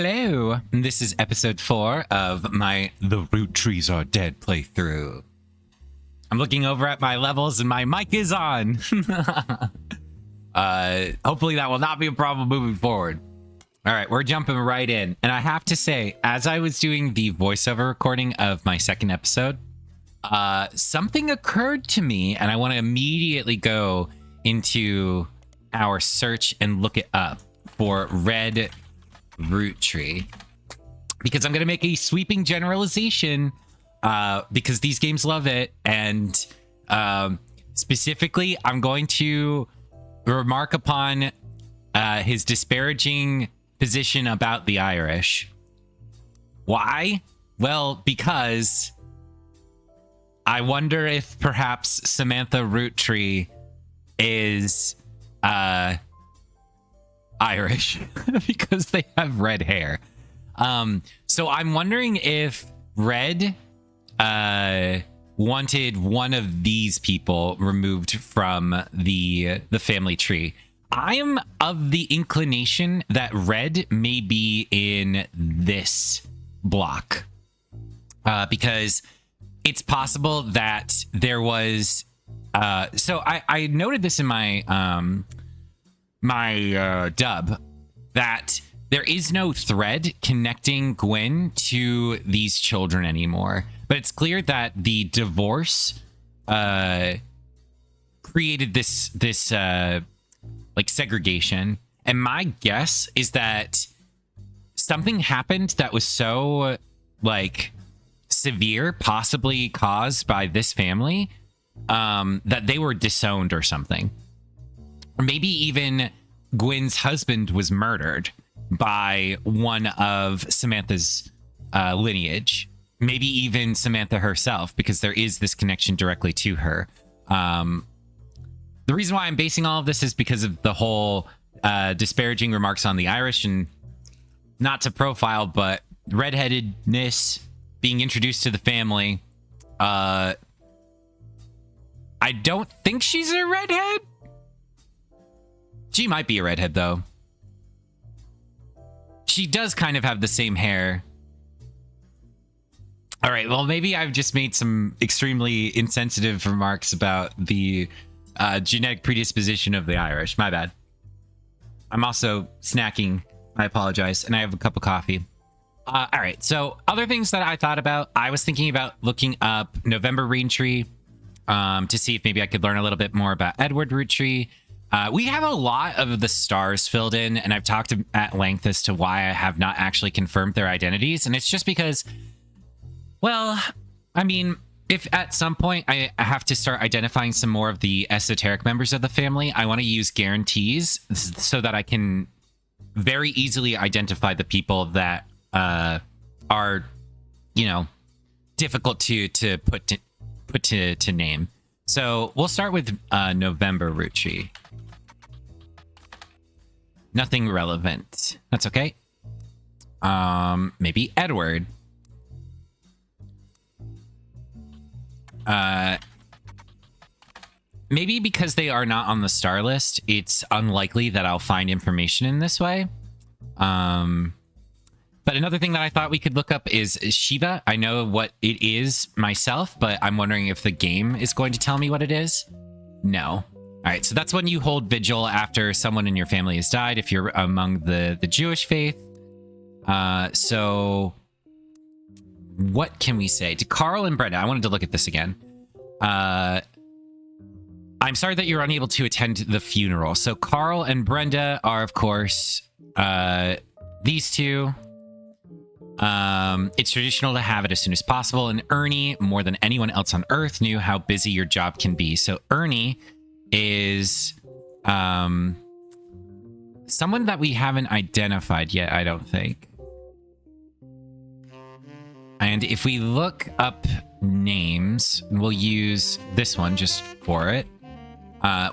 Hello, this is episode 4 of my The Roottrees Are Dead playthrough. I'm looking over at my levels and my mic is on. Hopefully that will not be a problem moving forward. All right, we're jumping right in. And I have to say, as I was doing the voiceover recording of my second episode, something occurred to me and I want to immediately go into our search and look it up for red Roottree, because I'm going to make a sweeping generalization because these games love it. And specifically, I'm going to remark upon his disparaging position about the Irish. Why? Well, because I wonder if perhaps Samantha Roottree is Irish because they have red hair. So I'm wondering if Red wanted one of these people removed from the family tree. I am of the inclination that Red may be in this block because it's possible that there was so I noted this in my dub that there is no thread connecting Gwen to these children anymore. But it's clear that the divorce created this like segregation. And my guess is that something happened that was so like severe, possibly caused by this family, that they were disowned or something. Or maybe even Gwen's husband was murdered by one of Samantha's lineage. Maybe even Samantha herself, because there is this connection directly to her. The reason why I'm basing all of this is because of the whole disparaging remarks on the Irish, and not to profile, but redheadedness being introduced to the family. I don't think she's a redhead. She might be a redhead, though. She does kind of have the same hair. All right, well, maybe I've just made some extremely insensitive remarks about the genetic predisposition of the Irish. My bad. I'm also snacking. I apologize. And I have a cup of coffee. All right, so other things that I thought about. I was thinking about looking up November Roottree to see if maybe I could learn a little bit more about Edward Roottree. We have a lot of the stars filled in, and I've talked at length as to why I have not actually confirmed their identities. And it's just because, well, I mean, if at some point I have to start identifying some more of the esoteric members of the family, I want to use guarantees so that I can very easily identify the people that are, you know, difficult to put to name. So we'll start with November Roottree. Nothing relevant. That's okay. Maybe Edward. Maybe because they are not on the star list, it's unlikely that I'll find information in this way. But another thing that I thought we could look up is Shiva. I know what it is myself, but I'm wondering if the game is going to tell me what it is. No. All right, so that's when you hold vigil after someone in your family has died, if you're among the Jewish faith. So what can we say? To Carl and Brenda, I wanted to look at this again. I'm sorry that you're unable to attend the funeral. So Carl and Brenda are, of course, these two. It's traditional to have it as soon as possible. And Ernie, more than anyone else on Earth, knew how busy your job can be. So Ernie is someone that we haven't identified yet, I don't think. And if we look up names, we'll use this one just for it.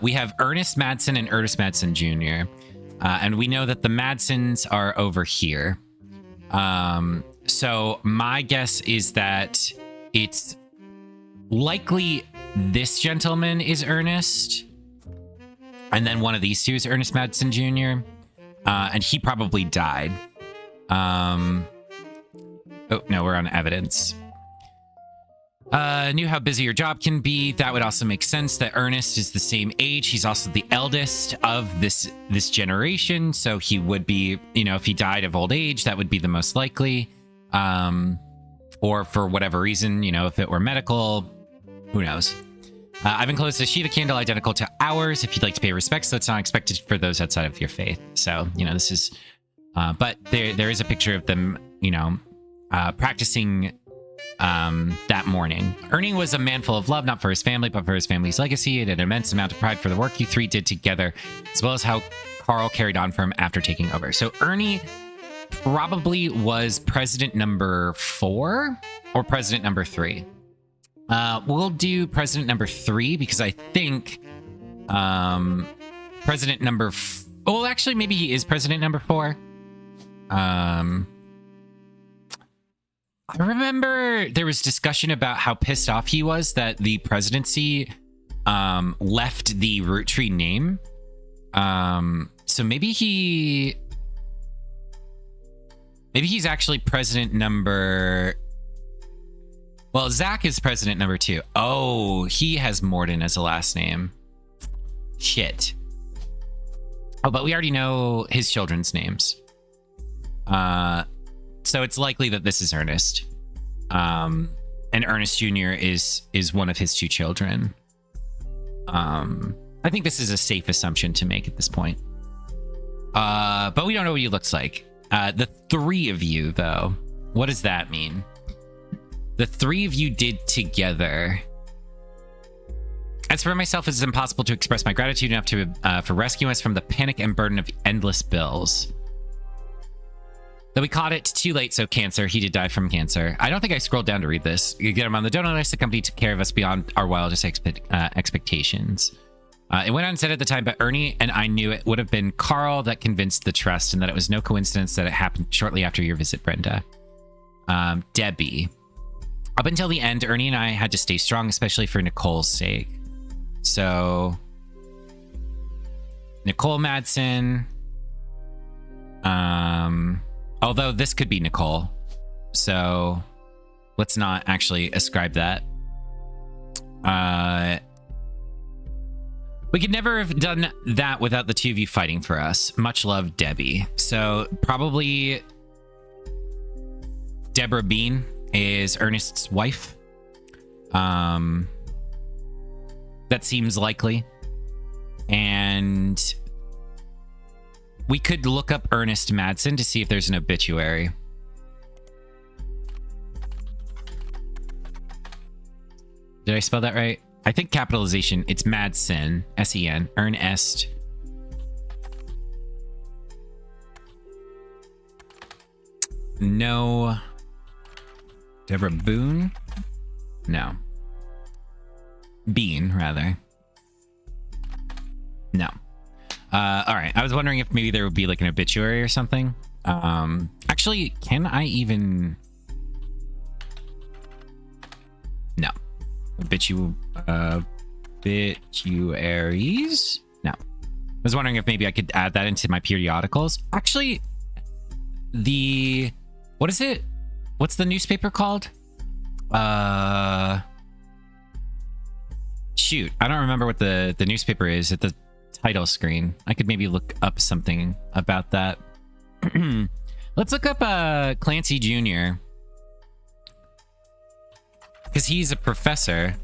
We have Ernest Madsen and Ernest Madsen Jr. And we know that the Madsens are over here. So my guess is that it's likely this gentleman is Ernest. And then one of these two is Ernest Madsen Jr. And he probably died. Oh, no, we're on evidence. Knew how busy your job can be. That would also make sense that Ernest is the same age. He's also the eldest of this generation. So he would be, if he died of old age, that would be the most likely. Or for whatever reason, if it were medical, who knows? I've enclosed a sheet of candle identical to ours if you'd like to pay respects, so it's not expected for those outside of your faith. So, this is, but there is a picture of them, practicing that morning. Ernie was a man full of love, not for his family, but for his family's legacy, and an immense amount of pride for the work you three did together, as well as how Carl carried on for him after taking over. So Ernie probably was president number 4 or president number 3. We'll do president number 3 because I think president number... well, actually, maybe he is president number 4. I remember there was discussion about how pissed off he was that the presidency left the Roottree name. So maybe he's actually president number... Well, Zach is president number 2. Oh, he has Morden as a last name. Shit. Oh, but we already know his children's names. So it's likely that this is Ernest. And Ernest Jr. is one of his 2 children. I think this is a safe assumption to make at this point. But we don't know what he looks like. The 3 of you, though, what does that mean? The 3 of you did together. As for myself, it's impossible to express my gratitude enough for rescuing us from the panic and burden of endless bills. Though we caught it too late, so cancer. He did die from cancer. I don't think I scrolled down to read this. You get him on the donor list. The company took care of us beyond our wildest expectations. It went on said at the time, but Ernie and I knew it would have been Carl that convinced the trust, and that it was no coincidence that it happened shortly after your visit, Brenda. Debbie. Up until the end, Ernie and I had to stay strong, especially for Nicole's sake. So, Nicole Madsen. Although this could be Nicole. So, let's not actually ascribe that. We could never have done that without the 2 of you fighting for us. Much love, Debbie. So, probably Deborah Bean is Ernest's wife. That seems likely. And we could look up Ernest Madsen to see if there's an obituary. Did I spell that right? I think capitalization, it's Madsen, S-E-N, Ernest. No. Deborah Boone? No. Bean, rather. No. All right. I was wondering if maybe there would be like an obituary or something. Actually, can I even... No. Obituaries? No. I was wondering if maybe I could add that into my periodicals. Actually, what is it? What's the newspaper called? Shoot, I don't remember what the newspaper is at the title screen. I could maybe look up something about that. Let's look up Clancy Jr. Because he's a professor.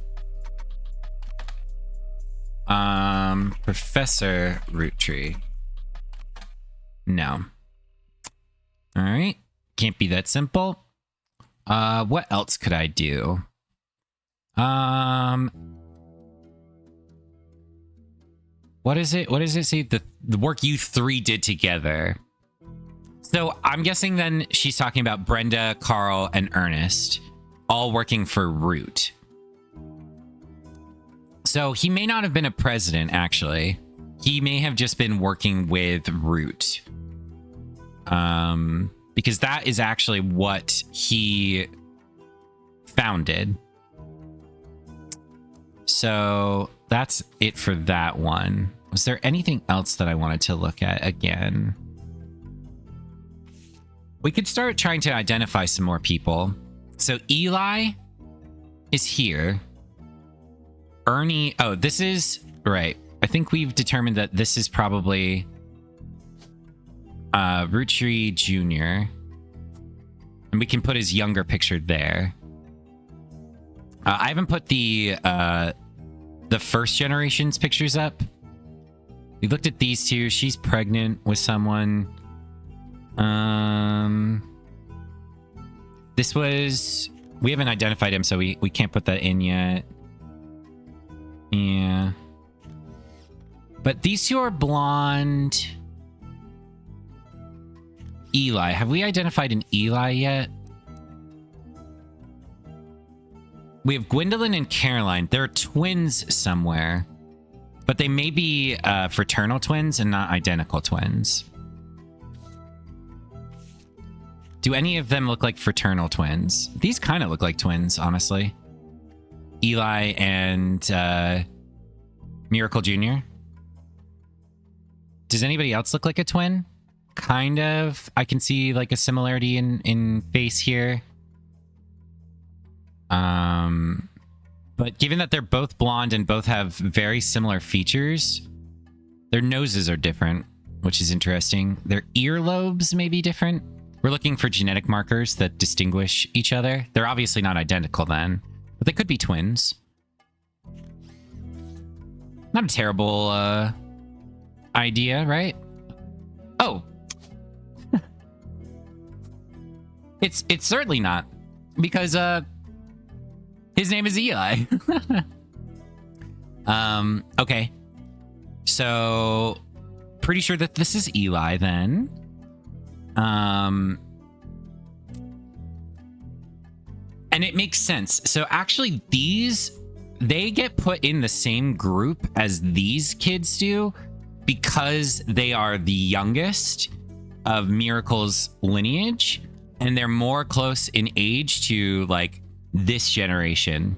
Professor Roottree. No. All right. Can't be that simple. What else could I do? What is it? What does it say? The work you 3 did together. So I'm guessing then she's talking about Brenda, Carl, and Ernest all working for Root. So he may not have been a president, actually. He may have just been working with Root. Because that is actually what he founded. So that's it for that one. Was there anything else that I wanted to look at again? We could start trying to identify some more people. So Eli is here. Ernie, oh, this is, right. I think we've determined that this is probably Roottree Jr. And we can put his younger picture there. I haven't put the first generation's pictures up. We looked at these two. She's pregnant with someone. This was... We haven't identified him, so we can't put that in yet. Yeah. But these two are blonde. Eli. Have we identified an Eli yet? We have Gwendolyn and Caroline. They're twins somewhere. But they may be fraternal twins and not identical twins. Do any of them look like fraternal twins? These kind of look like twins, honestly. Eli and Miracle Jr. Does anybody else look like a twin? Kind of. I can see like a similarity in face here. But given that they're both blonde and both have very similar features, their noses are different, which is interesting. Their earlobes may be different. We're looking for genetic markers that distinguish each other. They're obviously not identical then, but they could be twins. Not a terrible idea, right? Oh. It's certainly not, because his name is Eli. Okay. So pretty sure that this is Eli then. And it makes sense. So actually they get put in the same group as these kids do because they are the youngest of Miracle's lineage, and they're more close in age to like this generation.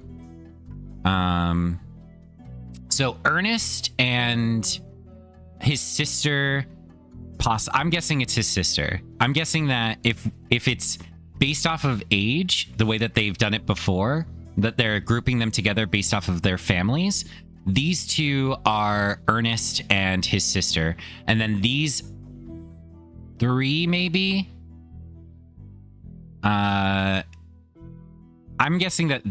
So Ernest and his sister, I'm guessing it's his sister. I'm guessing that if it's based off of age, the way that they've done it before, that they're grouping them together based off of their families, these two are Ernest and his sister. And then these three, maybe? I'm guessing that...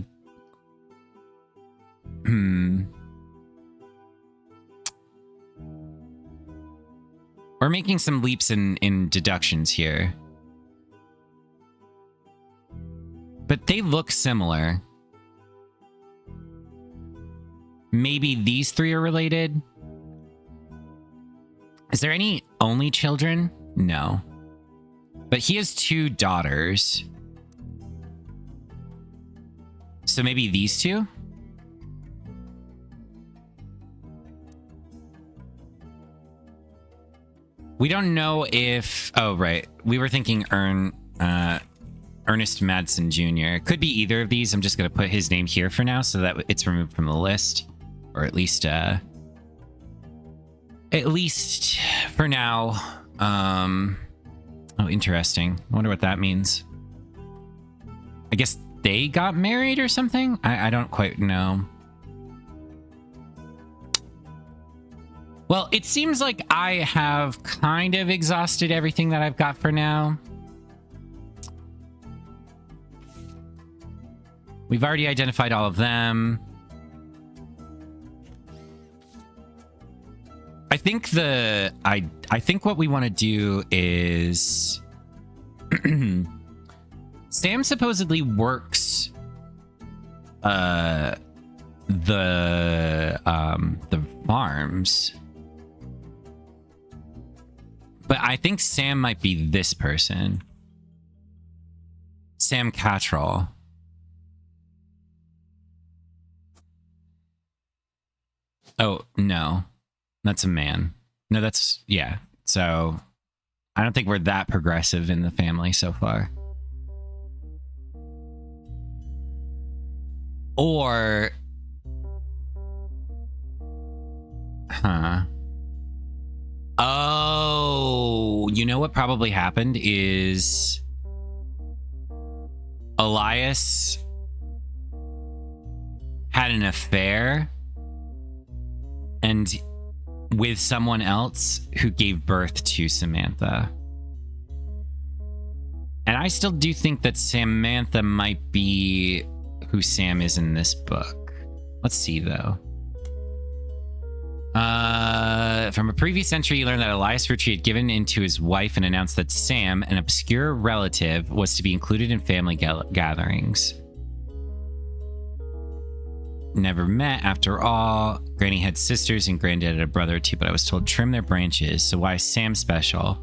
We're making some leaps in deductions here. But they look similar. Maybe these three are related? Is there any only children? No. But he has two daughters. So maybe these two? We don't know if... Oh, right. We were thinking Ernest Madsen Jr. Could be either of these. I'm just going to put his name here for now so that it's removed from the list. Or at least for now. Oh, interesting. I wonder what that means. I guess they got married or something? I don't quite know. Well, it seems like I have kind of exhausted everything that I've got for now. We've already identified all of them. I think I think what we want to do is Sam supposedly works the farms. But I think Sam might be this person. Sam Cattrall. Oh, no. That's a man. No, that's... Yeah. So, I don't think we're that progressive in the family so far. Or... Huh. Oh, you know what probably happened is Elias had an affair and with someone else who gave birth to Samantha. And I still do think that Samantha might be who Sam is in this book. Let's see, though. From a previous entry, you learned that Elias Roottrees had given in to his wife and announced that Sam, an obscure relative, was to be included in family gatherings. Never met, after all. Granny had sisters and Granddad had a brother or two, but I was told trim their branches. So why is Sam special?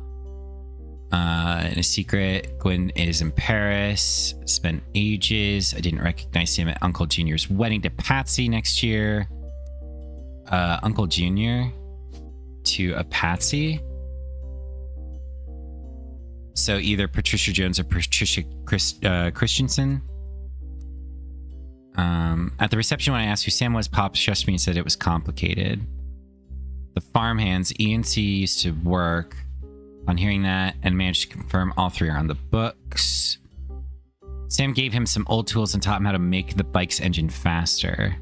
In a secret, Gwen is in Paris. Spent ages. I didn't recognize him at Uncle Junior's wedding to Patsy next year. Uncle Junior to a Patsy. So either Patricia Jones or Patricia Christensen. At the reception, when I asked who Sam was, Pop shushed me and said it was complicated. The farmhands E and C used to work. On hearing that, and managed to confirm all three are on the books. Sam gave him some old tools and taught him how to make the bike's engine faster.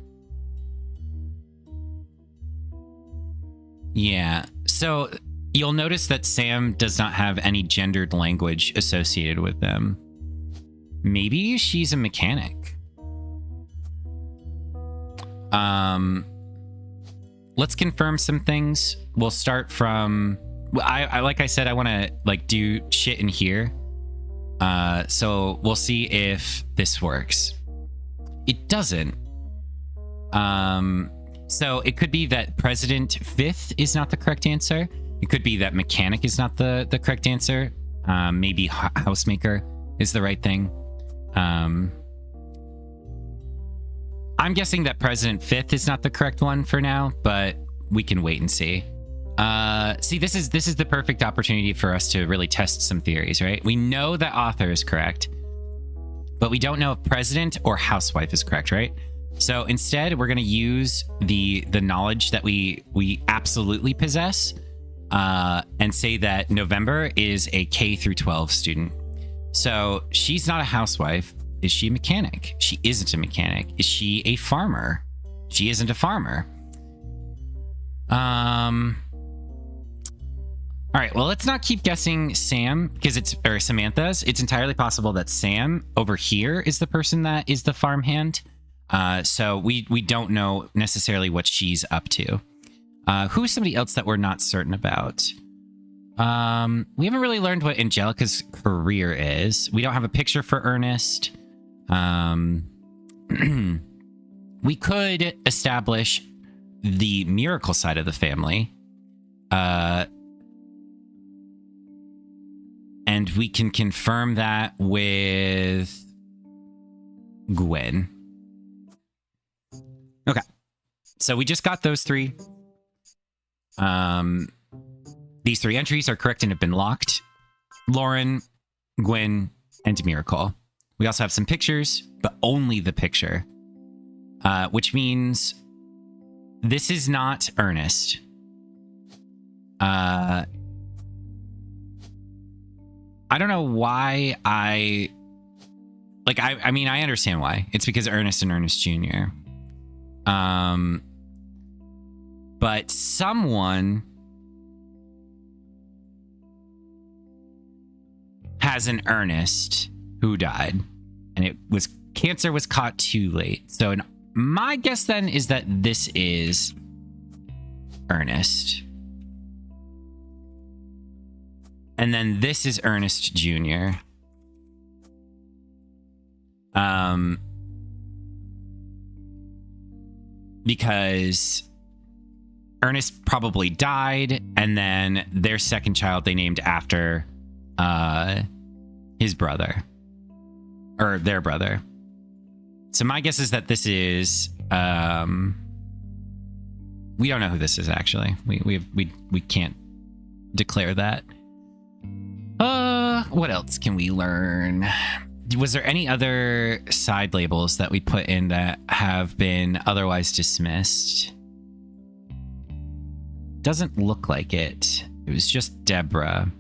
Yeah, so you'll notice that Sam does not have any gendered language associated with them. Maybe she's a mechanic. Let's confirm some things. We'll start from... I like I said, I want to like do shit in here. So we'll see if this works. It doesn't. So it could be that President Fifth is not the correct answer. It could be that mechanic is not the correct answer. Maybe housemaker is the right thing. I'm guessing that President Fifth is not the correct one for now, but we can wait and see. See, this is the perfect opportunity for us to really test some theories, right? We know that author is correct, but we don't know if president or housewife is correct, right? So instead, we're going to use the knowledge that we absolutely possess, and say that November is a K through 12 student. So she's not a housewife. Is she a mechanic? She isn't a mechanic. Is she a farmer? She isn't a farmer. All right, well, let's not keep guessing Sam or Samantha's. It's entirely possible that Sam over here is the person that is the farmhand. So we don't know necessarily what she's up to. Who's somebody else that we're not certain about? We haven't really learned what Angelica's career is. We don't have a picture for Ernest. We could establish the miracle side of the family. And we can confirm that with Gwen. Okay. So we just got those three. These three entries are correct and have been locked. Lauren, Gwen, and Miracle. We also have some pictures, but only the picture. Which means this is not Ernest. I don't know why I mean, I understand why. It's because Ernest and Ernest Jr. But someone has an Ernest who died, and cancer was caught too late. So my guess then is that this is Ernest. And then this is Ernest Jr. Because Ernest probably died, and then their second child they named after his brother. Or their brother. So my guess is that this is... we don't know who this is, actually. We can't declare that. What else can we learn? Was there any other side labels that we put in that have been otherwise dismissed? Doesn't look like it. It was just Deborah.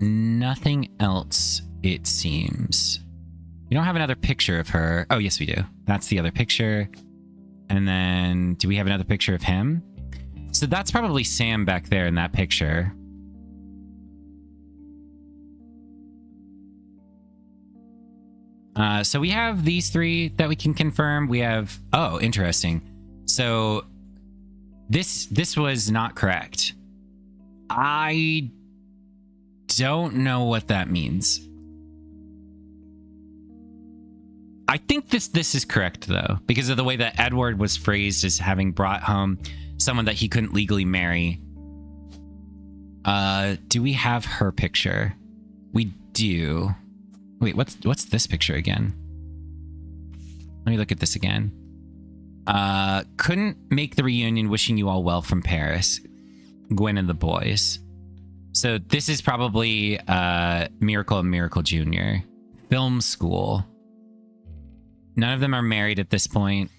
Nothing else it seems. We don't have another picture of her. Oh, yes, we do. That's the other picture. And then, do we have another picture of him? So that's probably Sam back there in that picture. So we have these three that we can confirm. We have... Oh, interesting. So this was not correct. I don't know what that means. I think this is correct, though, because of the way that Edward was phrased as having brought home someone that he couldn't legally marry. Do we have her picture? We do. Wait, what's this picture again? Let me look at this again. Couldn't make the reunion, wishing you all well from Paris. Gwen and the boys. So this is probably Miracle and Miracle Jr. Film school. None of them are married at this point.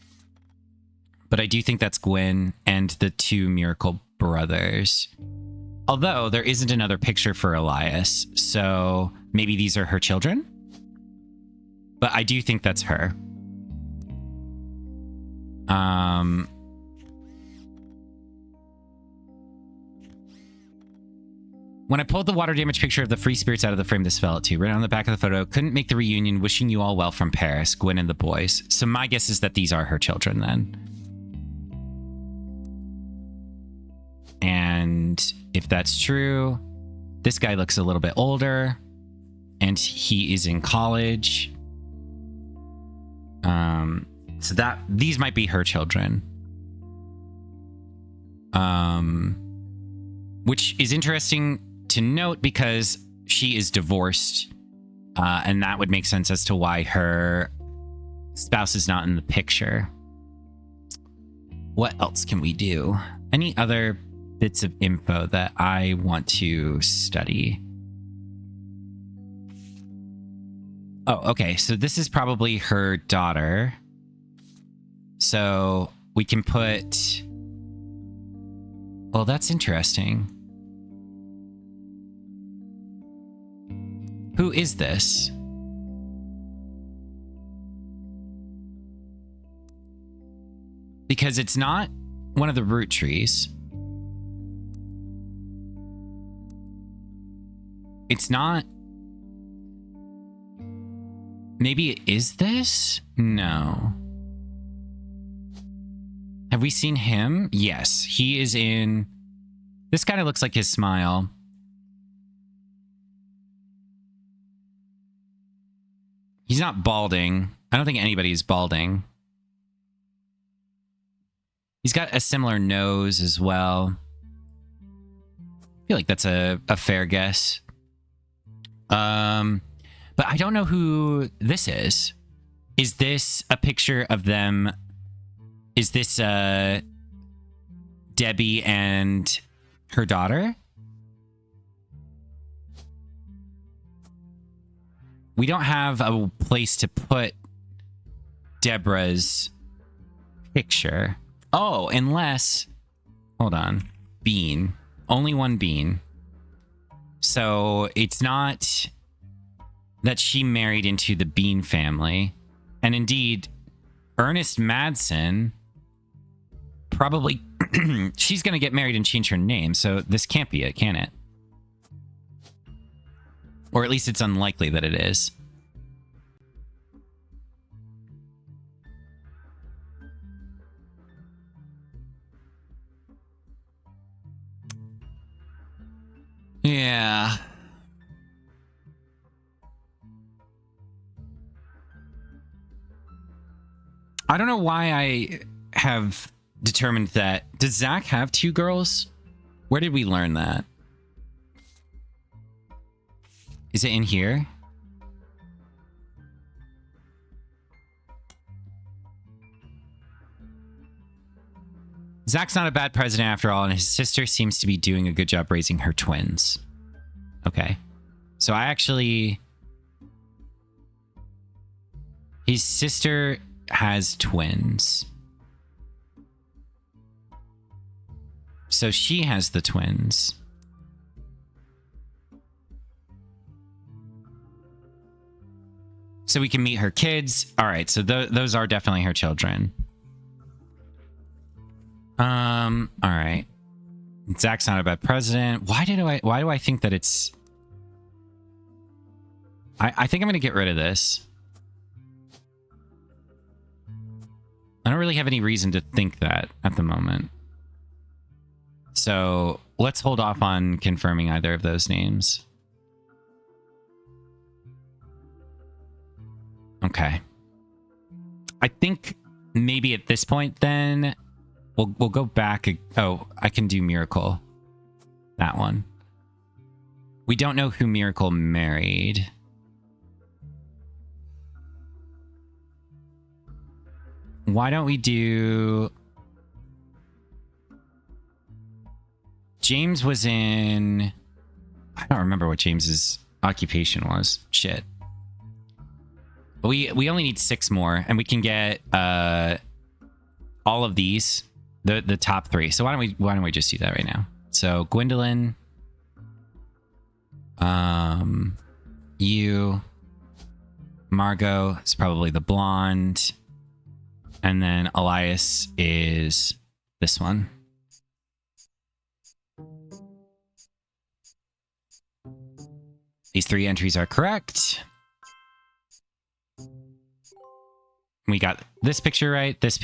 But I do think that's Gwen and the two Miracle brothers. Although there isn't another picture for Elias. So maybe these are her children? But I do think that's her. When I pulled the water damage picture of the free spirits out of the frame, this fell at too. Right on the back of the photo, couldn't make the reunion, wishing you all well from Paris, Gwen and the boys. So my guess is that these are her children then. And if that's true, this guy looks a little bit older and he is in college. So that these might be her children. Which is interesting to note because she is divorced, and that would make sense as to why her spouse is not in the picture. What else can we do? Any other bits of info that I want to study? Oh, okay. So this is probably her daughter. So we can put... Well, that's interesting. Who is this? Because it's not one of the Roottrees. It's not... Maybe it is this? No. Have we seen him? Yes, he is in... This kind of looks like his smile. He's not balding. I don't think anybody is balding. He's got a similar nose as well. I feel like that's a fair guess. But I don't know who this is. Is this a picture of them? Is this Debbie and her daughter? We don't have a place to put Deborah's picture. Oh, unless... Hold on. Bean. Only one Bean. So it's not that she married into the Bean family. And indeed, Ernest Madsen probably... she's going to get married and change her name, so this can't be it, can it? Or at least it's unlikely that it is. Yeah. I don't know why I have determined that. Does Zach have two girls? Where did we learn that? Is it in here? Zach's not a bad president after all, and his sister seems to be doing a good job raising her twins. Okay. So I actually... His sister has twins. So she has the twins. So we can meet her kids. All right, so those are definitely her children. All right. Zach's not a bad president. Why do I think that it's... I think I'm going to get rid of this. I don't really have any reason to think that at the moment. So let's hold off on confirming either of those names. Okay. I think maybe at this point then we'll go back. Oh, I can do Miracle. That one. We don't know who Miracle married. Why don't we do... James was in... I don't remember what James's occupation was. Shit. But we only need 6 more, and we can get all of these, the top 3. So why don't we just do that right now? So Gwendolyn, you, Margot is probably the blonde. And then Elias is this one. These 3 entries are correct. We got this picture right, that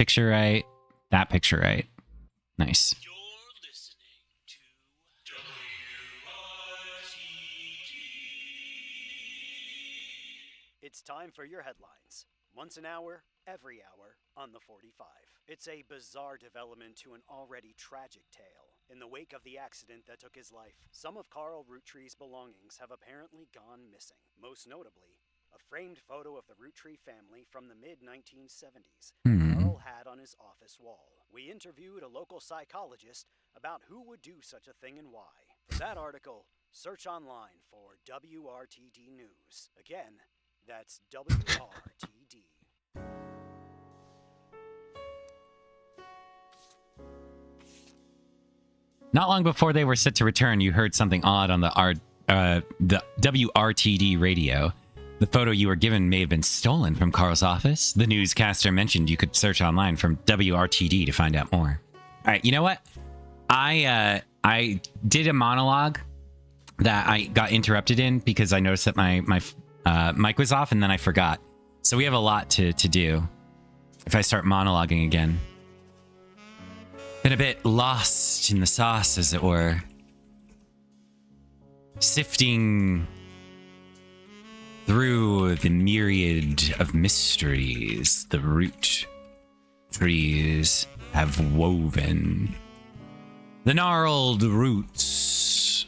picture right. Nice. You're listening to WRTD. It's time for your headlines. Once an hour, every hour, on the 45. It's a bizarre development to an already tragic tale. In the wake of the accident that took his life, some of Carl Roottree's belongings have apparently gone missing. Most notably, a framed photo of the Roottree family from the mid-1970s Carl had on his office wall. We interviewed a local psychologist about who would do such a thing and why. For that article, search online for WRTD News. Again, that's WRTD. Not long before they were set to return, you heard something odd on the WRTD radio. The photo you were given may have been stolen from Carl's office. The newscaster mentioned you could search online from WRTD to find out more. All right, you know what? I did a monologue that I got interrupted in because I noticed that my mic was off and then I forgot. So we have a lot to do if I start monologuing again. Been a bit lost in the sauce, as it were. Sifting through the myriad of mysteries the root trees have woven. The gnarled roots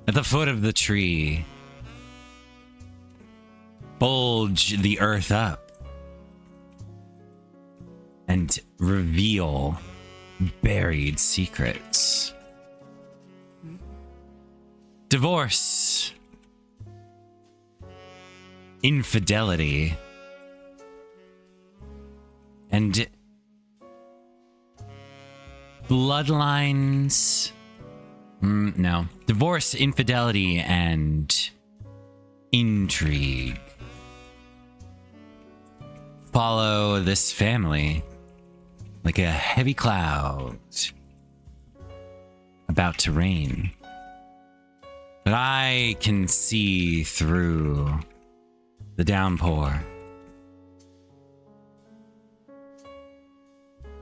at the foot of the tree bulge the earth up and reveal buried secrets. Divorce, infidelity, and bloodlines. No. Divorce, infidelity, and intrigue follow this family like a heavy cloud about to rain. But I can see through the downpour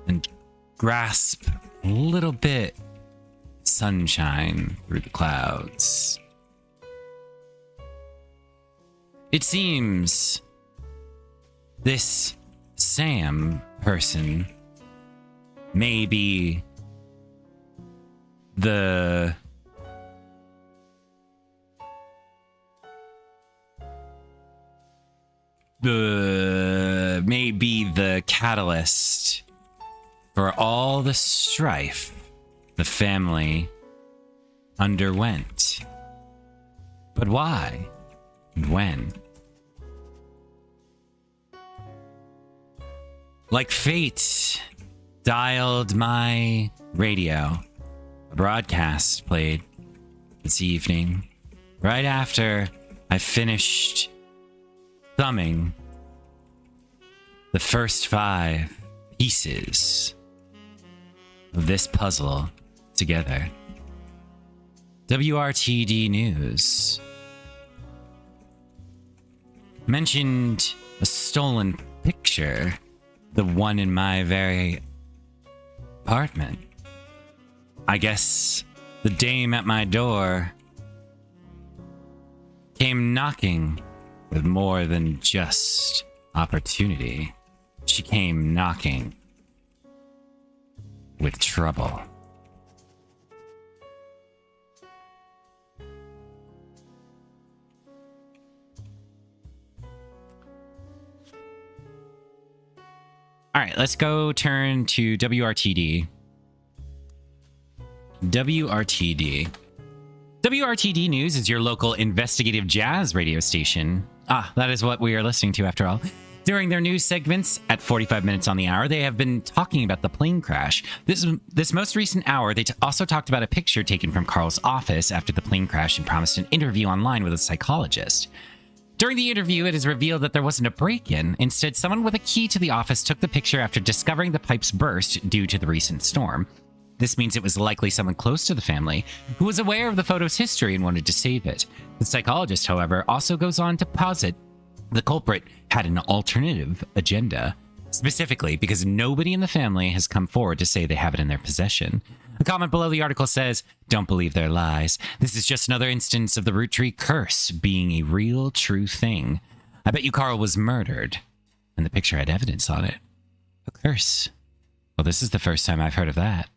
and grasp a little bit sunshine through the clouds. It seems this Sam person may be the catalyst for all the strife the family underwent. But why and when? Like fate dialed my radio, a broadcast played this evening, right after I finished thumbing the first 5 pieces of this puzzle together. WRTD News mentioned a stolen picture, the one in my very apartment. I guess the dame at my door came knocking with more than just opportunity. She came knocking with trouble. All right, let's go turn to WRTD. WRTD. WRTD News is your local investigative jazz radio station. Ah, that is what we are listening to after all. During their news segments at 45 minutes on the hour, they have been talking about the plane crash. This most recent hour, they also talked about a picture taken from Carl's office after the plane crash and promised an interview online with a psychologist. During the interview, it is revealed that there wasn't a break-in. Instead, someone with a key to the office took the picture after discovering the pipes burst due to the recent storm. This means it was likely someone close to the family who was aware of the photo's history and wanted to save it. The psychologist, however, also goes on to posit the culprit had an alternative agenda, specifically because nobody in the family has come forward to say they have it in their possession. A comment below the article says, "Don't believe their lies. This is just another instance of the Roottree curse being a real, true thing. I bet you Carl was murdered." And the picture had evidence on it. A curse. Well, this is the first time I've heard of that.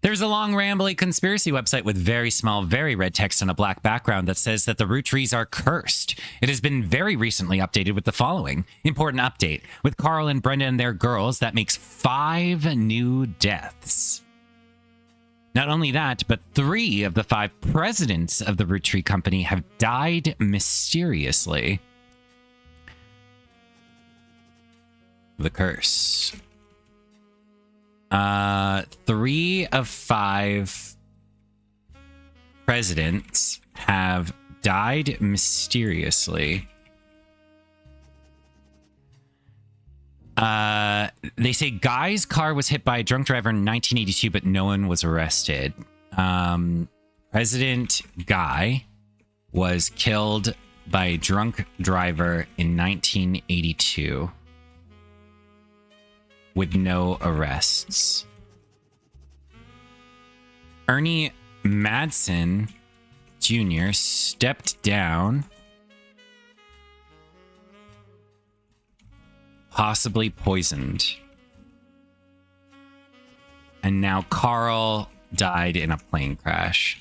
There's a long, rambly conspiracy website with very small, very red text on a black background that says that the Rootrees are cursed. It has been very recently updated with the following. Important update. With Carl and Brenda and their girls, that makes 5 new deaths. Not only that, but 3 of the 5 presidents of the Roottree Company have died mysteriously. The curse. 3 of 5 presidents have died mysteriously. They say Guy's car was hit by a drunk driver in 1982, but no one was arrested. President Guy was killed by a drunk driver in 1982 with no arrests. Ernie Madsen Jr. stepped down, possibly poisoned. And now Carl died in a plane crash.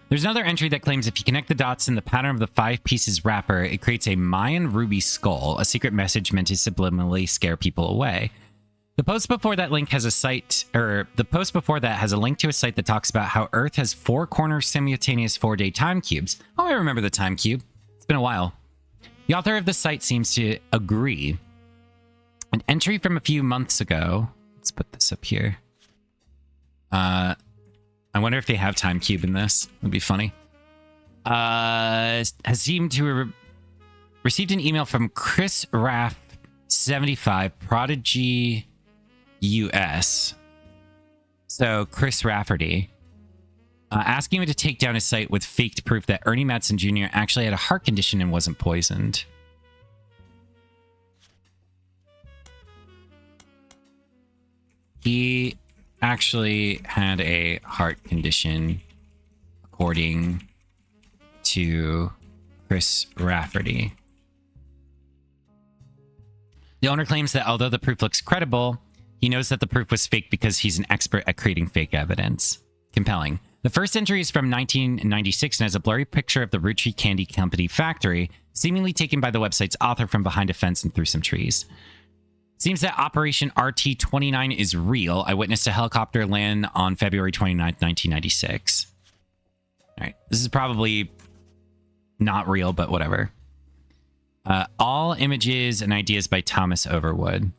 There's another entry that claims if you connect the dots in the pattern of the 5 pieces wrapper, it creates a Mayan ruby skull, a secret message meant to subliminally scare people away. The post before that link has a site, or the post before that has a link to a site that talks about how Earth has 4 corner simultaneous 4-day time cubes. Oh, I remember the time cube. It's been a while. The author of the site seems to agree. An entry from a few months ago. Let's put this up here. I wonder if they have time cube in this. It'd be funny. Has seemed to have received an email from Chris Raff 75 Prodigy US. So Chris Rafferty asking him to take down a site with faked proof that Ernie Madsen Jr. actually had a heart condition and wasn't poisoned. He actually had a heart condition, according to Chris Rafferty. The owner claims that although the proof looks credible, he knows that the proof was fake because he's an expert at creating fake evidence. Compelling. The first entry is from 1996 and has a blurry picture of the Roottree Candy Company factory, seemingly taken by the website's author from behind a fence and through some trees. Seems that Operation RT-29 is real. I witnessed a helicopter land on February 29th, 1996. All right. This is probably not real, but whatever. All images and ideas by Thomas Overwood.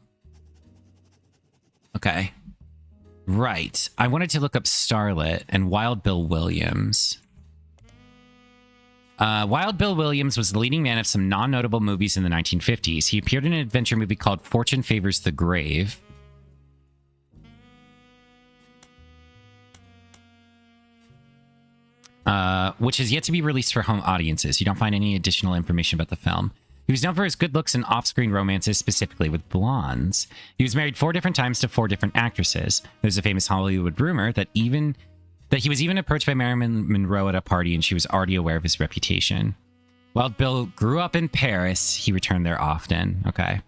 Okay. Right. I wanted to look up Starlet and Wild Bill Williams. Wild Bill Williams was the leading man of some non-notable movies in the 1950s. He appeared in an adventure movie called Fortune Favors the Grave. Which is yet to be released for home audiences. You don't find any additional information about the film. He was known for his good looks and off-screen romances, specifically with blondes. He was married 4 different times to 4 different actresses. There's a famous Hollywood rumor that he was even approached by Marilyn Monroe at a party, and she was already aware of his reputation. Wild Bill grew up in Paris. He returned there often. Okay.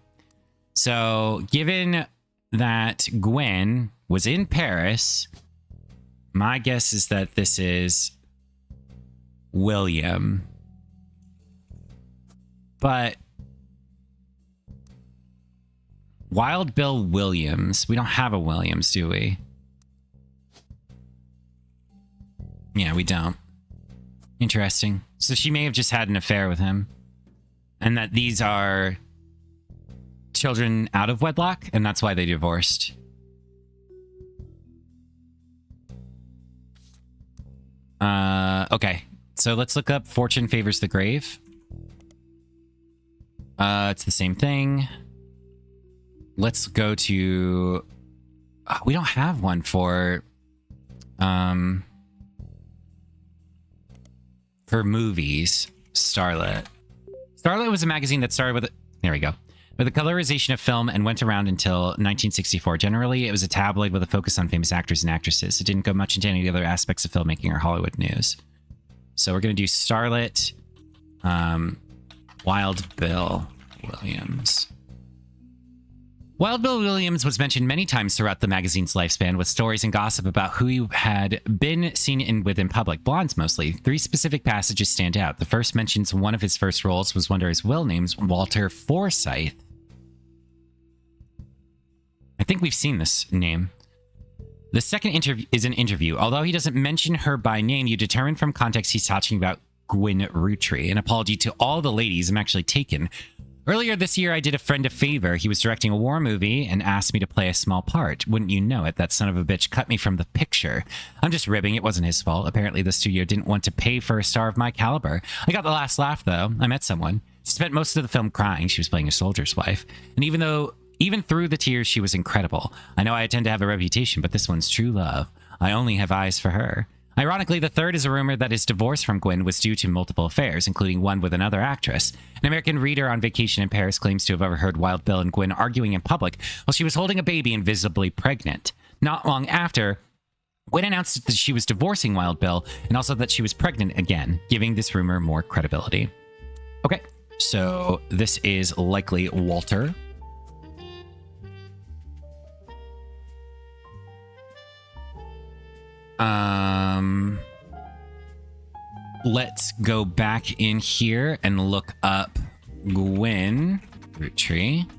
So, given that Gwen was in Paris, my guess is that this is William. But Wild Bill Williams. We don't have a Williams, do we? Yeah, we don't. Interesting. So she may have just had an affair with him. And that these are children out of wedlock, and that's why they divorced. Okay. So let's look up Fortune Favors the Grave. It's the same thing. Let's go to... we don't have one for movies. Starlet. Starlet was a magazine that started with... There we go. With a colorization of film and went around until 1964. Generally, it was a tabloid with a focus on famous actors and actresses. It didn't go much into any other aspects of filmmaking or Hollywood news. So we're going to do Starlet. Wild Bill Williams. Wild Bill Williams was mentioned many times throughout the magazine's lifespan, with stories and gossip about who he had been seen with in public, blondes mostly. 3 specific passages stand out. The first mentions one of his first roles was under his will names, Walter Forsythe. I think we've seen this name. The second interview is an interview. Although he doesn't mention her by name, you determine from context he's talking about Gwen Roottree. An apology to all the ladies. I'm actually taken. Earlier this year, I did a friend a favor. He was directing a war movie and asked me to play a small part. Wouldn't you know it, that son of a bitch cut me from the picture. I'm just ribbing. It wasn't his fault. Apparently, the studio didn't want to pay for a star of my caliber. I got the last laugh, though. I met someone. She spent most of the film crying. She was playing a soldier's wife. And even through the tears, she was incredible. I know I tend to have a reputation, but this one's true love. I only have eyes for her. Ironically, the third is a rumor that his divorce from Gwen was due to multiple affairs, including one with another actress. An American reader on vacation in Paris claims to have overheard Wild Bill and Gwen arguing in public while she was holding a baby and visibly pregnant. Not long after, Gwen announced that she was divorcing Wild Bill and also that she was pregnant again, giving this rumor more credibility. Okay, so this is likely Walter. Let's go back in here and look up Gwen Roottree.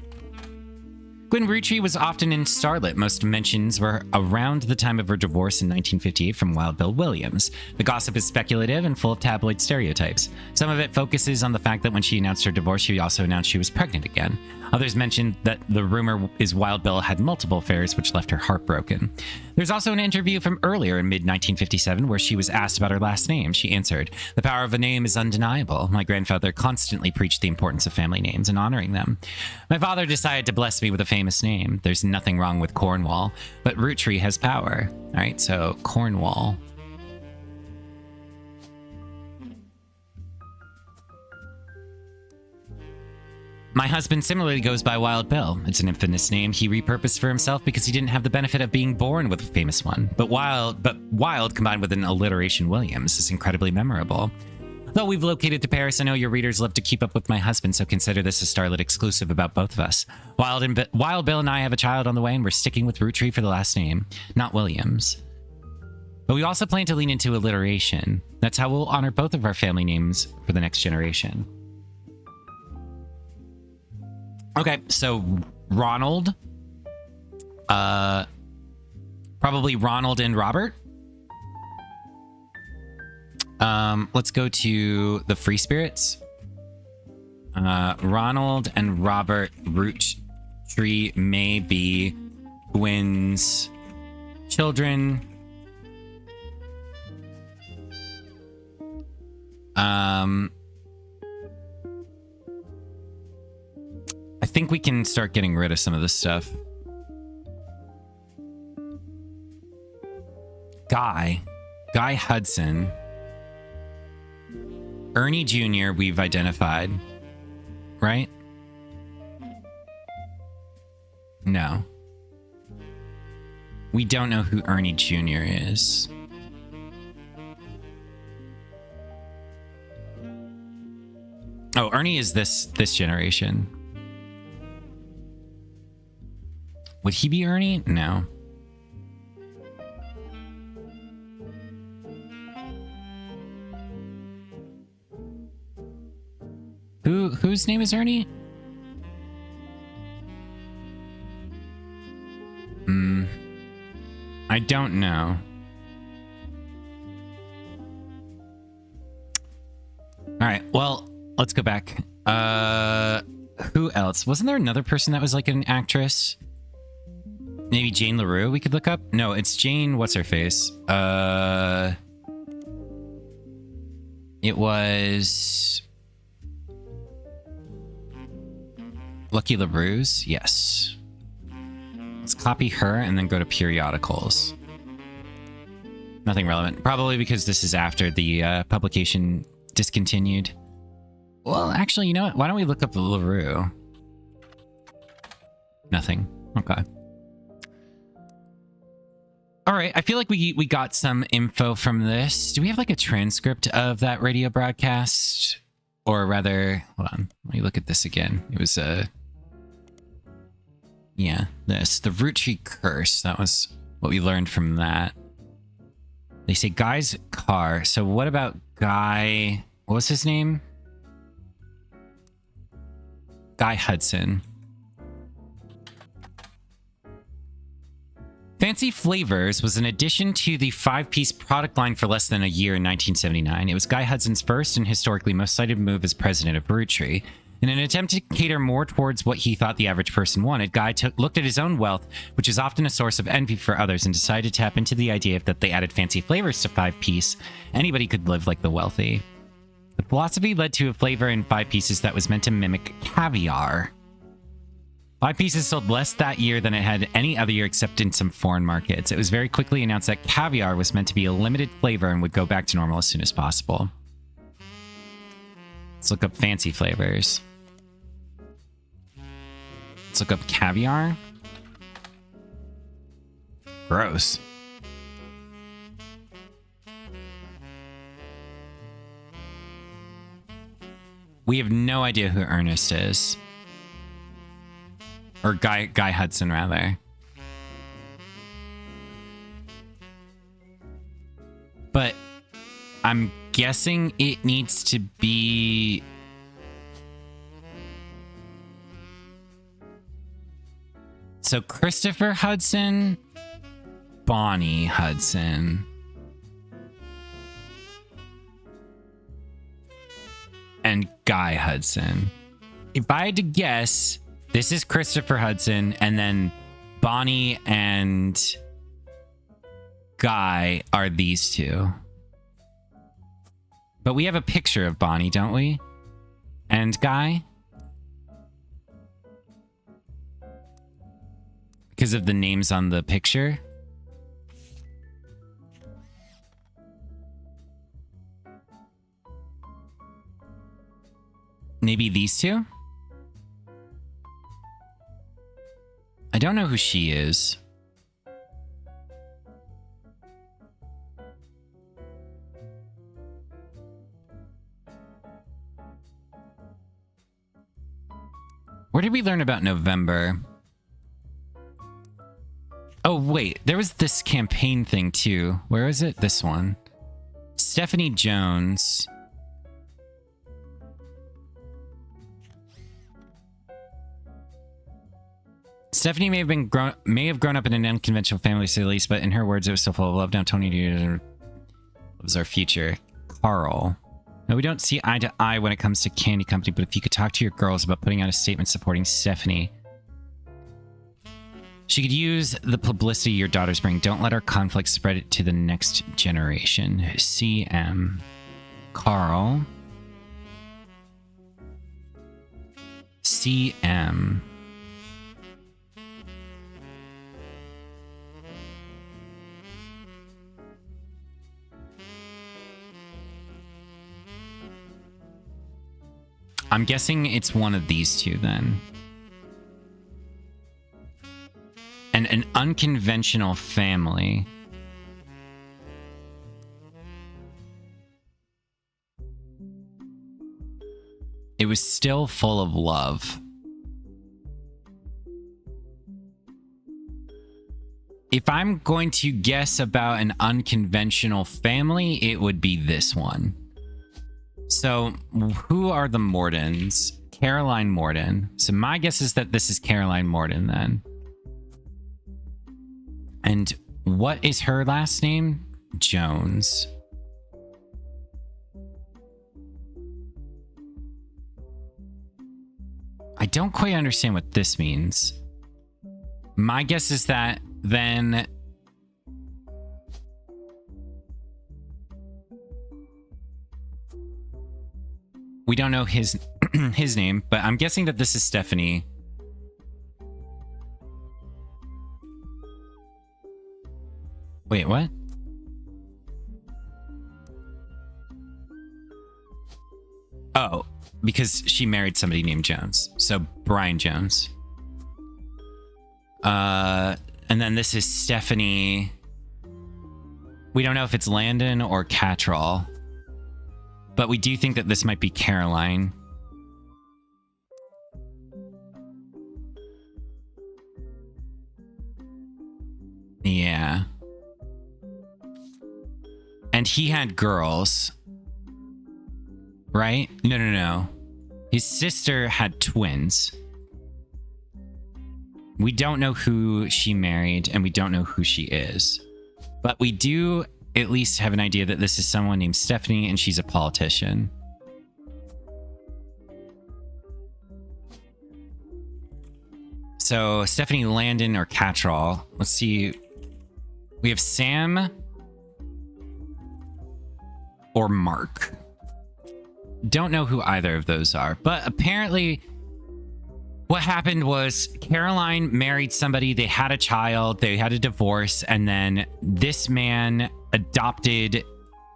Gwen Roottree was often in Starlet. Most mentions were around the time of her divorce in 1958 from Wild Bill Williams. The gossip is speculative and full of tabloid stereotypes. Some of it focuses on the fact that when she announced her divorce, she also announced she was pregnant again. Others mentioned that the rumor is Wild Bill had multiple affairs, which left her heartbroken. There's also an interview from earlier in mid-1957 where she was asked about her last name. She answered, "The power of a name is undeniable. My grandfather constantly preached the importance of family names and honoring them. My father decided to bless me with a famous name. There's nothing wrong with Cornwall, but Roottree has power." All right, so Cornwall. My husband similarly goes by Wild Bill. It's an infamous name he repurposed for himself because he didn't have the benefit of being born with a famous one. But Wild combined with an alliteration Williams is incredibly memorable. Though we've located to Paris, I know your readers love to keep up with my husband, so consider this a Starlet exclusive about both of us. Wild Bill and I have a child on the way, and we're sticking with Roottree for the last name, not Williams. But we also plan to lean into alliteration. That's how we'll honor both of our family names for the next generation. Okay, so Ronald. Probably Ronald and Robert. Let's go to the Free Spirits. Ronald and Robert Roottree may be Gwen's children. I think we can start getting rid of some of this stuff. Guy Hudson. Ernie Jr. we've identified, right? No. We don't know who Ernie Jr. is. Oh, Ernie is this generation. Would he be Ernie? No. Whose name is Ernie? I don't know. All right, well, let's go back. Who else? Wasn't there another person that was like an actress? Maybe Jane LaRue we could look up? No, it's Jane, what's her face? It was Lucky LaRue's? Yes. Let's copy her and then go to periodicals. Nothing relevant. Probably because this is after the publication discontinued. Well, actually, you know what? Why don't we look up LaRue? Nothing. Okay. All right. I feel like we got some info from this. Do we have like a transcript of that radio broadcast? Or rather, hold on. Let me look at this again. It was yeah, the Roottree curse. That was what we learned from that. They say Guy's car. So what about Guy? What was his name? Guy Hudson. Fancy Flavors was an addition to the 5-piece product line for less than a year in 1979. It was Guy Hudson's first and historically most cited move as president of Roottrees. In an attempt to cater more towards what he thought the average person wanted, Guy looked at his own wealth, which is often a source of envy for others, and decided to tap into the idea that they added fancy flavors to 5-piece. Anybody could live like the wealthy. The philosophy led to a flavor in 5 pieces that was meant to mimic caviar. 5 pieces sold less that year than it had any other year except in some foreign markets. It was very quickly announced that caviar was meant to be a limited flavor and would go back to normal as soon as possible. Let's look up fancy flavors. Let's look up caviar. Gross. We have no idea who Ernest is. Or Guy Hudson, rather. But I'm guessing it needs to be... So Christopher Hudson, Bonnie Hudson, and Guy Hudson. If I had to guess, this is Christopher Hudson, and then Bonnie and Guy are these two. But we have a picture of Bonnie, don't we? And Guy? Because of the names on the picture? Maybe these two? I don't know who she is. Where did we learn about November? Oh, wait. There was this campaign thing, too. Where is it? This one. Stephanie Jones. Stephanie may have grown up in an unconventional family, to say the least, but in her words, it was still full of love. Now Tony was our future. Carl. No, we don't see eye to eye when it comes to Candy Company, but if you could talk to your girls about putting out a statement supporting Stephanie, she could use the publicity your daughters bring. Don't let our conflict spread it to the next generation. CM. Carl. CM. I'm guessing it's one of these two then. And an unconventional family. It was still full of love. If I'm going to guess about an unconventional family, it would be this one. So, who are the Mordens? Caroline Morden. So my guess is that this is Caroline Morden then. And what is her last name? Jones. I don't quite understand what this means. My guess is that then we don't know his his name, but I'm guessing that this is Stephanie. Wait, what? Oh, because she married somebody named Jones. So Brian Jones. And then this is Stephanie. We don't know if it's Landon or Cattrall. But we do think that this might be Caroline. Yeah. And he had girls. Right? No. His sister had twins. We don't know who she married, and we don't know who she is. But we do at least have an idea that this is someone named Stephanie, and she's a politician. So, Stephanie, Landon, or Cattrall. Let's see. We have Sam or Mark. Don't know who either of those are, but apparently what happened was Caroline married somebody, they had a child, they had a divorce, and then this man adopted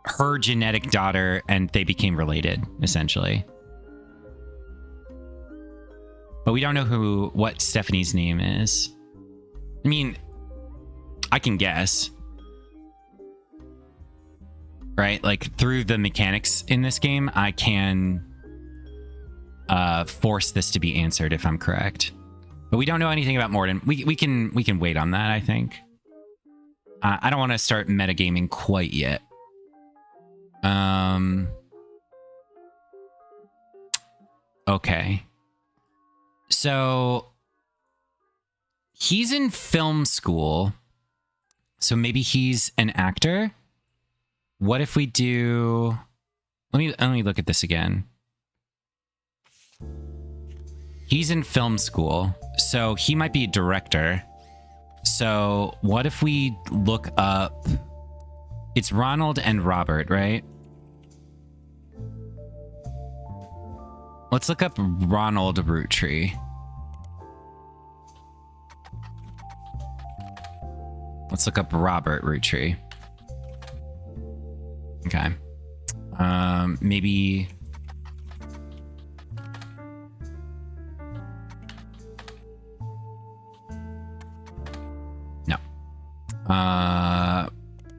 her genetic daughter and they became related, essentially. But we don't know what Stephanie's name is. I mean, I can guess. Right? Like, through the mechanics in this game, I can force this to be answered if I'm correct. But we don't know anything about Morden. We can wait on that, I think. I don't want to start metagaming quite yet. Okay. So he's in film school. So maybe he's an actor. What if we do... Let me look at this again. He's in film school, so he might be a director. So what if we look up... It's Ronald and Robert, right? Let's look up Ronald Roottree. Let's look up Robert Roottree. Okay. Maybe... No.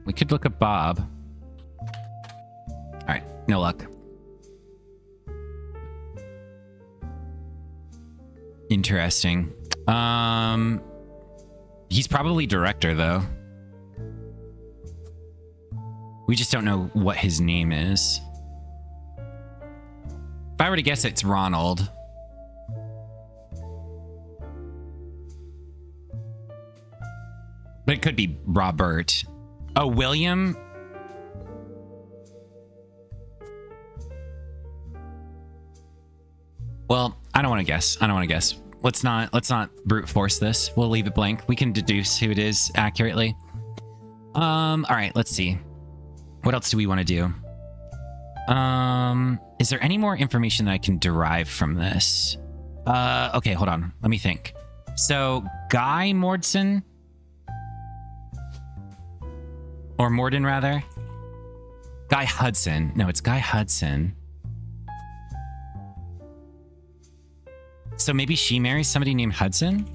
We could look up Bob. All right, no luck. Interesting. He's probably director, though. We just don't know what his name is. If I were to guess, it's Ronald. But it could be Robert. Oh, William? Well, I don't want to guess. Let's not brute force this. We'll leave it blank. We can deduce who it is accurately. All right, let's see. What else do we want to do? Is there any more information that I can derive from this? Okay, hold on. Let me think. So, Guy Mordson? Or Morden, rather? Guy Hudson. No, it's Guy Hudson. So maybe she marries somebody named Hudson?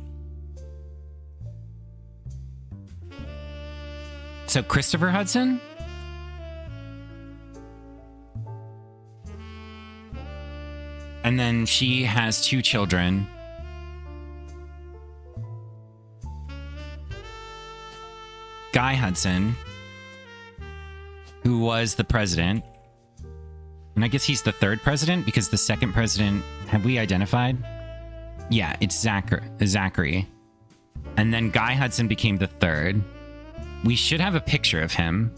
So Christopher Hudson? And then she has 2 children. Guy Hudson, who was the president. And I guess he's the 3rd president because the 2nd president, have we identified? Yeah, it's Zachary. And then Guy Hudson became the 3rd. We should have a picture of him.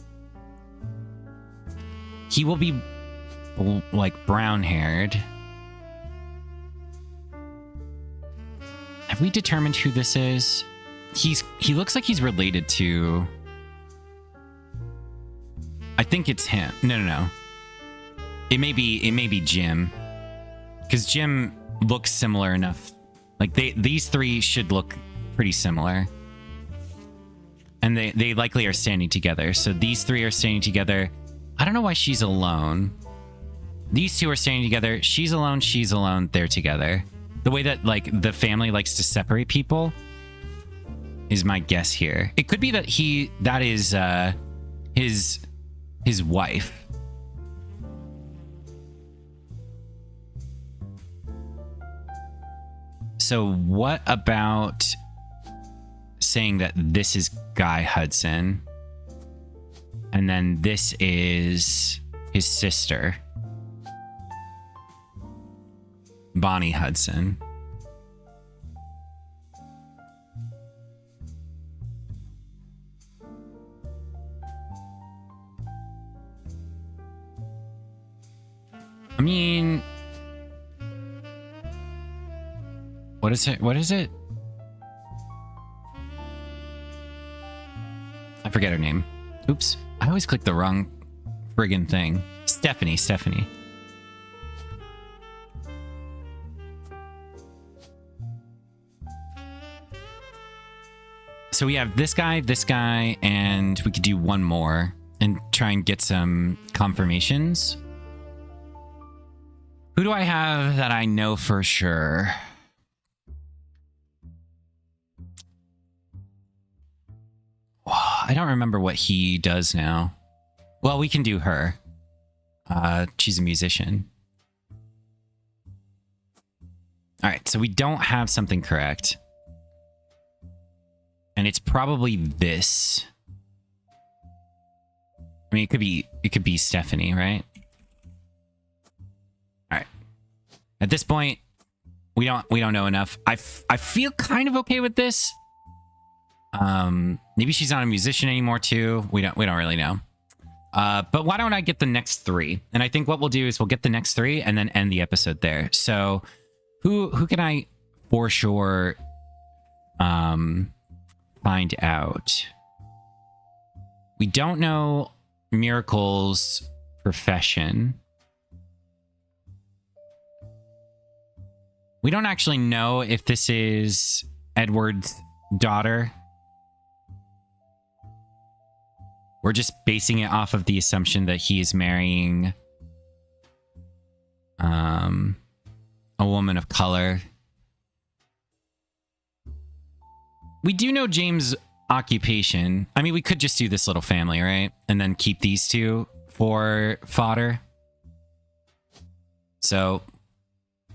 He will be like brown-haired. Have we determined who this is? He looks like he's related to... I think it's him. No. It may be Jim. Because Jim looks similar enough. Like these 3 should look pretty similar. And they likely are standing together. So these 3 are standing together. I don't know why she's alone. These 2 are standing together. She's alone, they're together. The way that like the family likes to separate people is my guess here. It could be that that is his wife. So what about saying that this is Guy Hudson and then this is his sister, Bonnie Hudson? I mean, what is it? I forget her name. Oops. I always click the wrong friggin' thing. Stephanie. So we have this guy, and we could do one more and try and get some confirmations. Who do I have that I know for sure? I don't remember what he does now. Well, we can do her. She's a musician. All right, so we don't have something correct. And it's probably this. I mean, it could be Stephanie, right? All right. At this point, we don't know enough. I feel kind of okay with this. Maybe she's not a musician anymore too. We don't really know. But why don't I get the next 3? And I think what we'll do is we'll get the next 3 and then end the episode there. So who can I for sure find out? We don't know Miracle's profession. We don't actually know if this is Edward's daughter. We're just basing it off of the assumption that he is marrying a woman of color. We do know James' occupation. I mean, we could just do this little family, right? And then keep these 2 for fodder. So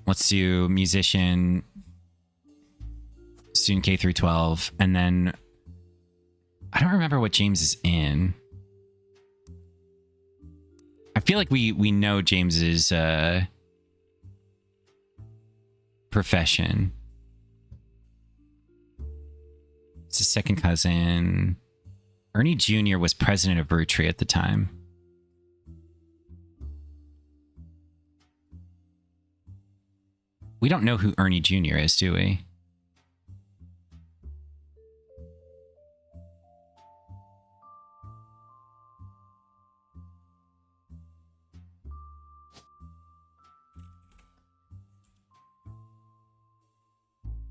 let's do musician, student K through 12, and then I don't remember what James is in. I feel like we know James's profession. It's his second cousin. Ernie Jr. was president of Roottrees at the time. We don't know who Ernie Jr. is, do we?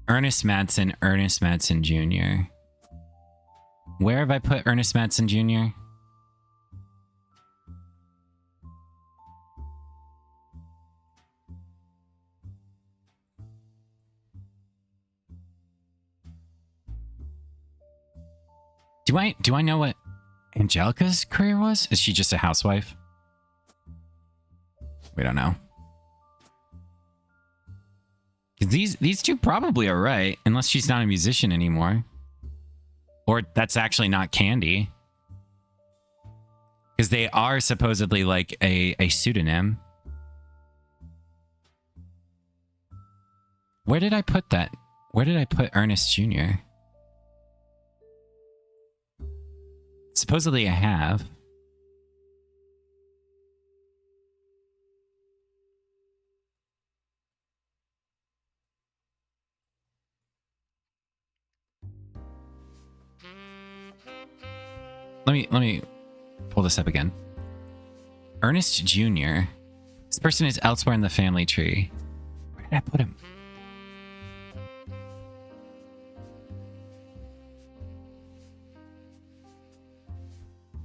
Ernest Madsen Jr. Where have I put Ernest Madsen Jr.? Do I know what Angelica's career was? Is she just a housewife? We don't know. These two probably are right, unless she's not a musician anymore. Or that's actually not Candy. Because they are supposedly like a pseudonym. Where did I put that? Where did I put Ernest Jr.? Supposedly I have. Let me pull this up again. Ernest Jr. This person is elsewhere in the family tree. Where did I put him?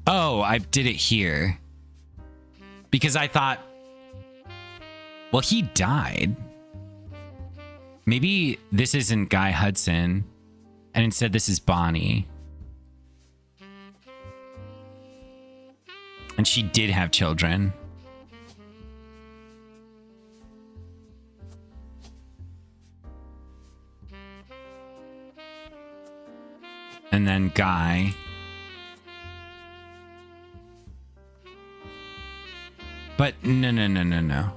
Oh, I did it here. Because I thought, well, he died. Maybe this isn't Guy Hudson, and instead this is Bonnie. And she did have children. And then Guy. But no.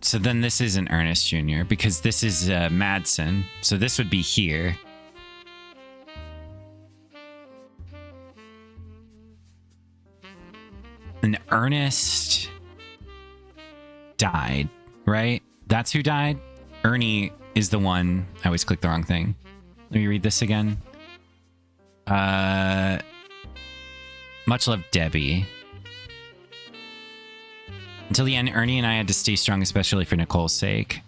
So then this isn't Ernest Jr. because this is Madsen. So this would be here. And Ernest died, right? That's who died? Ernie is the one. I always click the wrong thing. Let me read this again. Much love, Debbie. Until the end, Ernie and I had to stay strong, especially for Nicole's sake.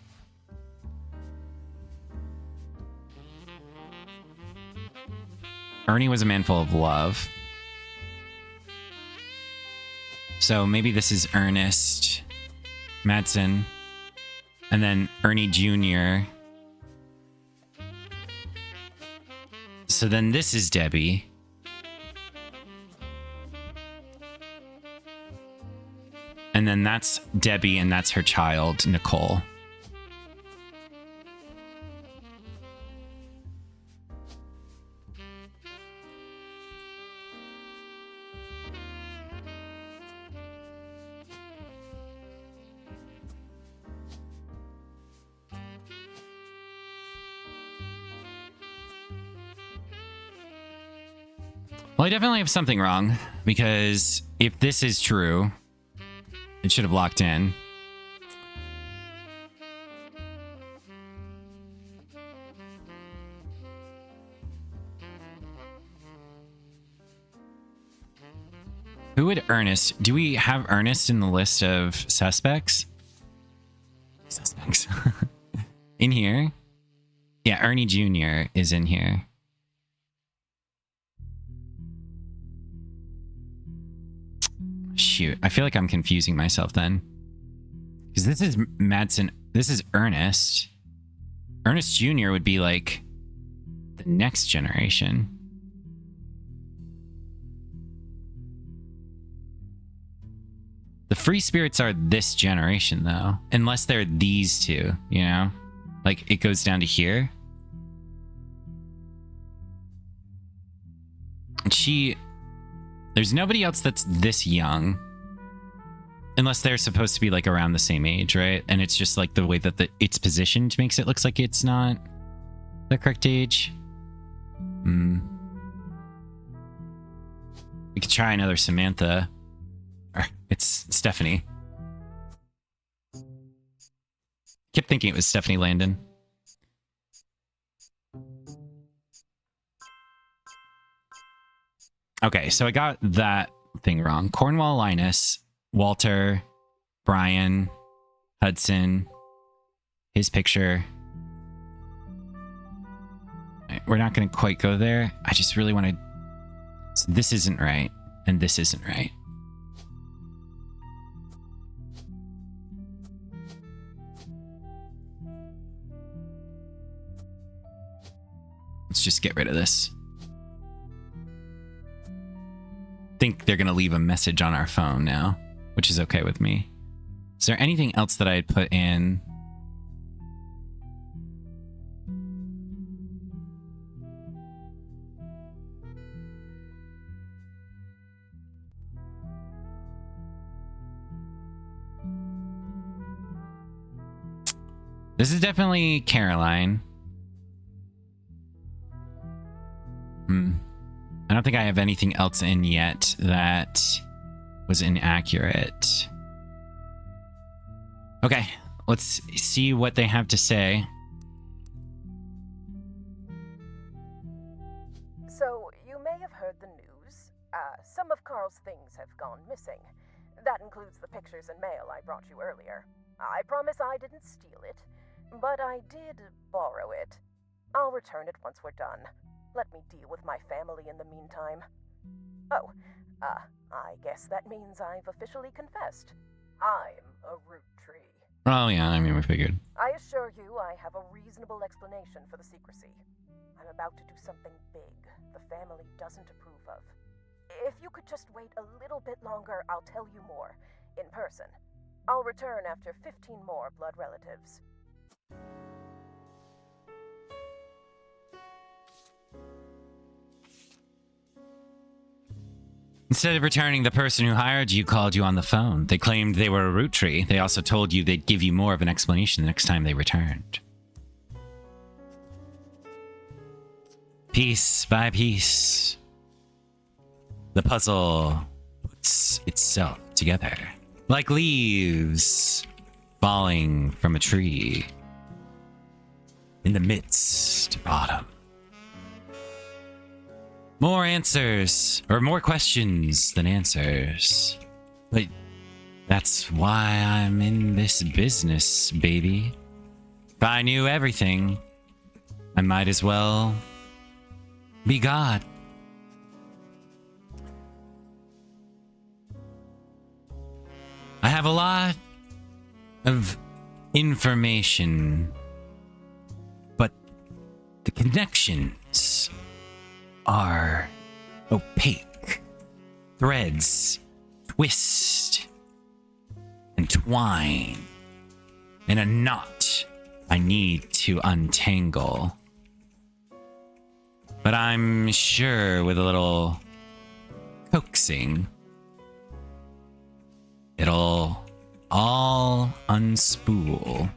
Ernie was a man full of love. So maybe this is Ernest Madsen. And then Ernie Jr. So then this is Debbie. And then that's Debbie, and that's her child, Nicole. Well, I definitely have something wrong, because if this is true, it should have locked in. Who would Ernest? Do we have Ernest in the list of suspects? Suspects. In here? Yeah, Ernie Jr. is in here. Shoot, I feel like I'm confusing myself then. Because this is Madsen. This is Ernest. Ernest Jr. would be like the next generation. The free spirits are this generation, though. Unless they're these two, you know? Like, it goes down to here. And there's nobody else that's this young. Unless they're supposed to be, like, around the same age, right? And it's just, like, the way that it's positioned makes it look like it's not the correct age. We could try another Samantha. It's Stephanie. Kept thinking it was Stephanie Landon. Okay, so I got that thing wrong. Cornwall Linus, Walter, Brian, Hudson, his picture. We're not going to quite go there. I just really want to... So this isn't right, and this isn't right. Let's just get rid of this. I think they're going to leave a message on our phone now, which is okay with me. Is there anything else that I had put in? This is definitely Caroline. I don't think I have anything else in yet that was inaccurate. Okay, let's see what they have to say. So, you may have heard the news. Some of Carl's things have gone missing. That includes the pictures and mail I brought you earlier. I promise I didn't steal it, but I did borrow it. I'll return it once we're done. Let me deal with my family in the meantime. Oh, I guess that means I've officially confessed. I'm a Roottree. Oh yeah, I mean, we figured. I assure you I have a reasonable explanation for the secrecy. I'm about to do something big the family doesn't approve of. If you could just wait a little bit longer, I'll tell you more, in person. I'll return after 15 more blood relatives. Instead of returning, the person who hired you called you on the phone. They claimed they were a Roottrie. They also told you they'd give you more of an explanation the next time they returned. Piece by piece, the puzzle puts itself together. Like leaves falling from a tree in the midst of autumn. More answers, or more questions than answers. But that's why I'm in this business, baby. If I knew everything, I might as well be God. I have a lot of information, but the connections are opaque. Threads twist and twine in a knot I need to untangle. But I'm sure with a little coaxing, it'll all unspool.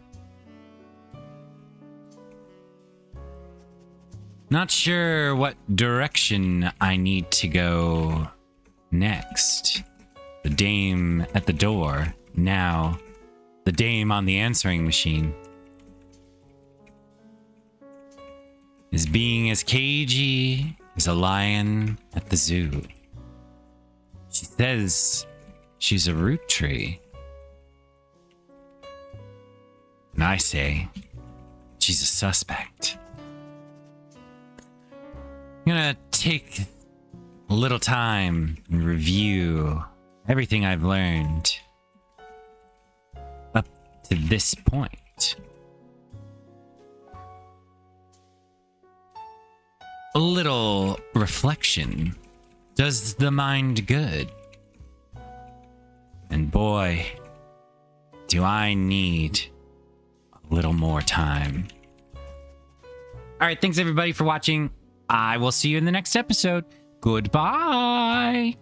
Not sure what direction I need to go next. The dame at the door, now the dame on the answering machine, is being as cagey as a lion at the zoo. She says she's a Roottree. And I say she's a suspect. I'm gonna take a little time and review everything I've learned up to this point. A little reflection does the mind good. And boy, do I need a little more time. All right, thanks everybody for watching. I will see you in the next episode. Goodbye.